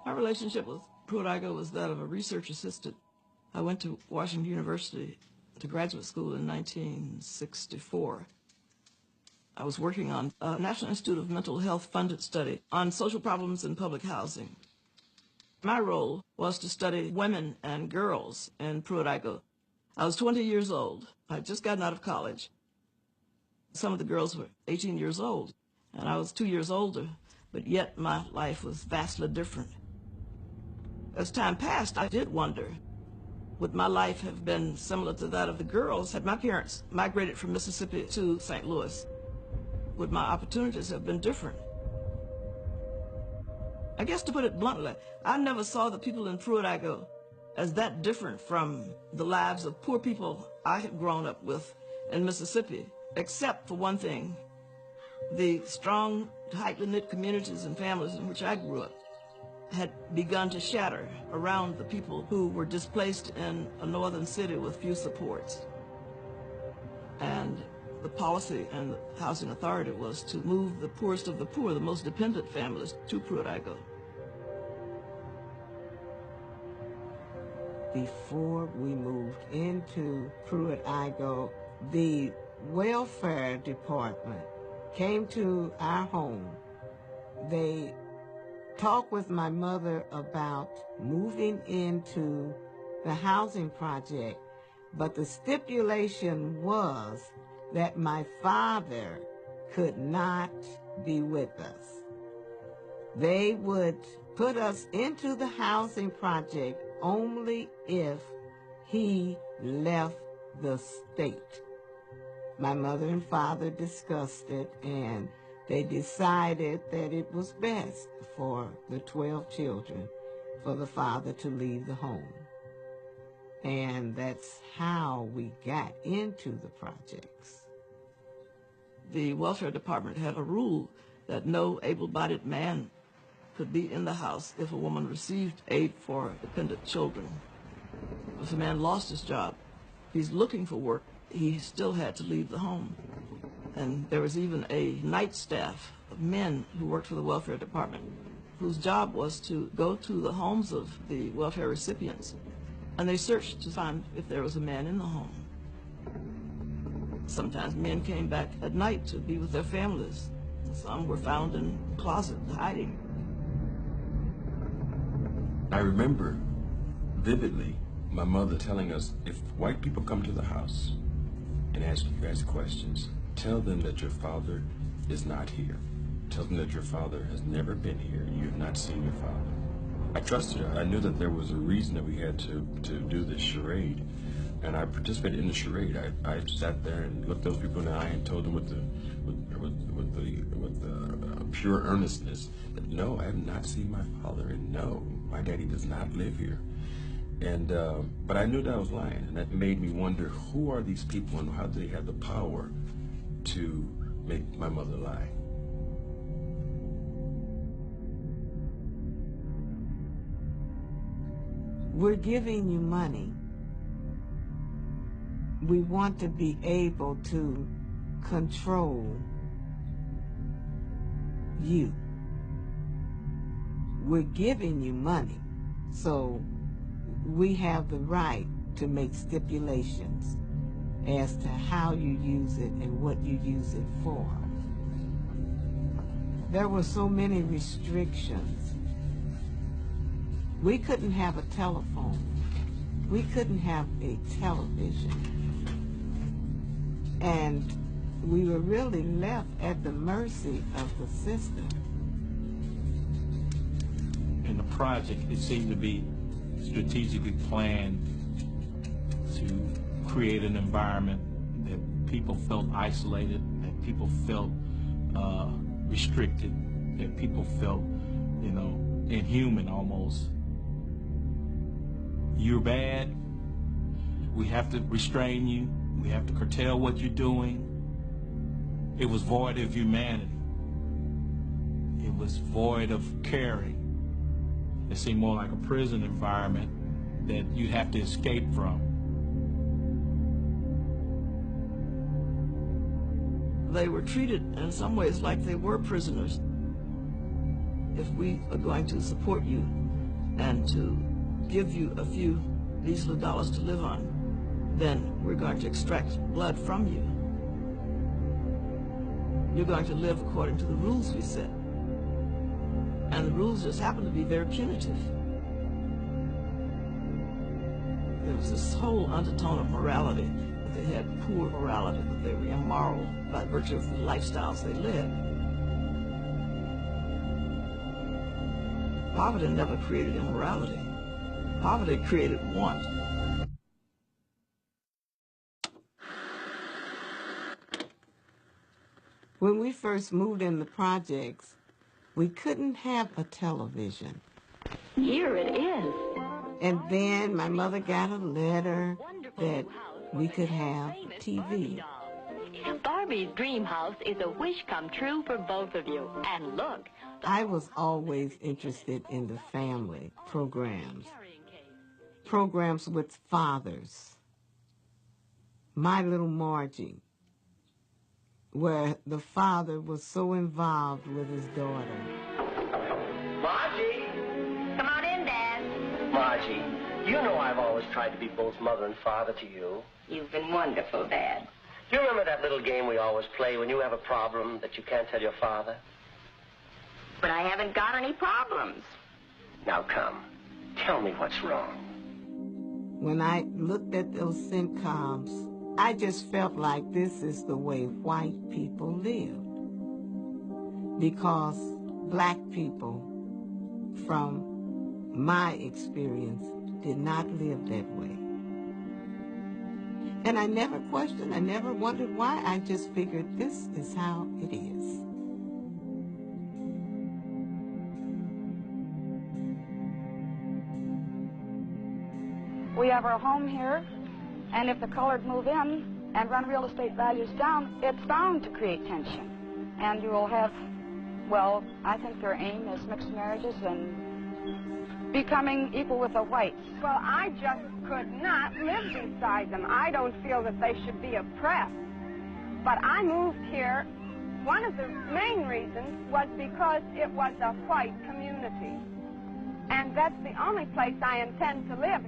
My relationship with Pruitte was that of a research assistant. I went to Washington University to graduate school in 1964. I was working on a National Institute of Mental Health funded study on social problems in public housing. My role was to study women and girls in Pruitte. I was 20 years old. I had just gotten out of college. Some of the girls were 18 years old, and I was 2 years older, but yet my life was vastly different. As time passed, I did wonder, would my life have been similar to that of the girls had my parents migrated from Mississippi to St. Louis? Would my opportunities have been different? I guess to put it bluntly, I never saw the people in Pruitte as that different from the lives of poor people I had grown up with in Mississippi, except for one thing: the strong, tightly knit communities and families in which I grew up had begun to shatter around the people who were displaced in a northern city with few supports. And the policy and the housing authority was to move the poorest of the poor, the most dependent families, to Pruitte. Before we moved into Pruitte, the welfare department came to our home. They talked with my mother about moving into the housing project, but the stipulation was that my father could not be with us. They would put us into the housing project only if he left the state. My mother and father discussed it, and they decided that it was best for the 12 children for the father to leave the home. And that's how we got into the projects. The welfare department had a rule that no able-bodied man could be in the house if a woman received aid for dependent children. If a man lost his job, if he's looking for work, he still had to leave the home. And there was even a night staff of men who worked for the welfare department whose job was to go to the homes of the welfare recipients, and they searched to find if there was a man in the home. Sometimes men came back at night to be with their families. Some were found in the closet hiding. I remember vividly my mother telling us, if white people come to the house and ask you guys questions, tell them that your father is not here. Tell them that your father has never been here. You have not seen your father. I trusted her. I knew that there was a reason that we had to do this charade, and I participated in the charade. I sat there and looked those people in the eye and told them with pure earnestness that no, I have not seen my father, and no, my daddy does not live here. And but I knew that I was lying, and that made me wonder, who are these people and how do they have the power to make my mother lie? We're giving you money. We want to be able to control you. We're giving you money, so we have the right to make stipulations as to how you use it and what you use it for. There were so many restrictions. We couldn't have a telephone. We couldn't have a television. And we were really left at the mercy of the system. In the project, it seemed to be strategically planned to create an environment that people felt isolated, that people felt restricted, that people felt, inhuman almost. You're bad, we have to restrain you, we have to curtail what you're doing. It was void of humanity. It was void of caring. It seemed more like a prison environment that you have to escape from. They were treated in some ways like they were prisoners. If we are going to support you, and to give you a few measly dollars to live on, then we're going to extract blood from you. You're going to live according to the rules we set. And the rules just happen to be very punitive. There was this whole undertone of morality, that they had poor morality, that they were immoral by virtue of the lifestyles they led. Poverty never created immorality. Poverty created want. When we first moved in the projects, we couldn't have a television. Here it is. And then my mother got a letter that we could have TV. Barbie's dream house is a wish come true for both of you. And look. I was always interested in the family programs. Programs with fathers. My Little Margie, where the father was so involved with his daughter. Margie! Come on in, Dad. Margie, you know I've always tried to be both mother and father to you. You've been wonderful, Dad. Do you remember that little game we always play when you have a problem that you can't tell your father? But I haven't got any problems. Now come, tell me what's wrong. When I looked at those sitcoms, I just felt like this is the way white people lived. Because black people, from my experience, did not live that way. And I never questioned, I never wondered why. I just figured this is how it is. We have our home here, and if the colored move in and run real estate values down, it's bound to create tension. And you will have, well, I think their aim is mixed marriages and becoming equal with the whites. Well, I just could not live beside them. I don't feel that they should be oppressed. But I moved here, one of the main reasons was because it was a white community. And that's the only place I intend to live.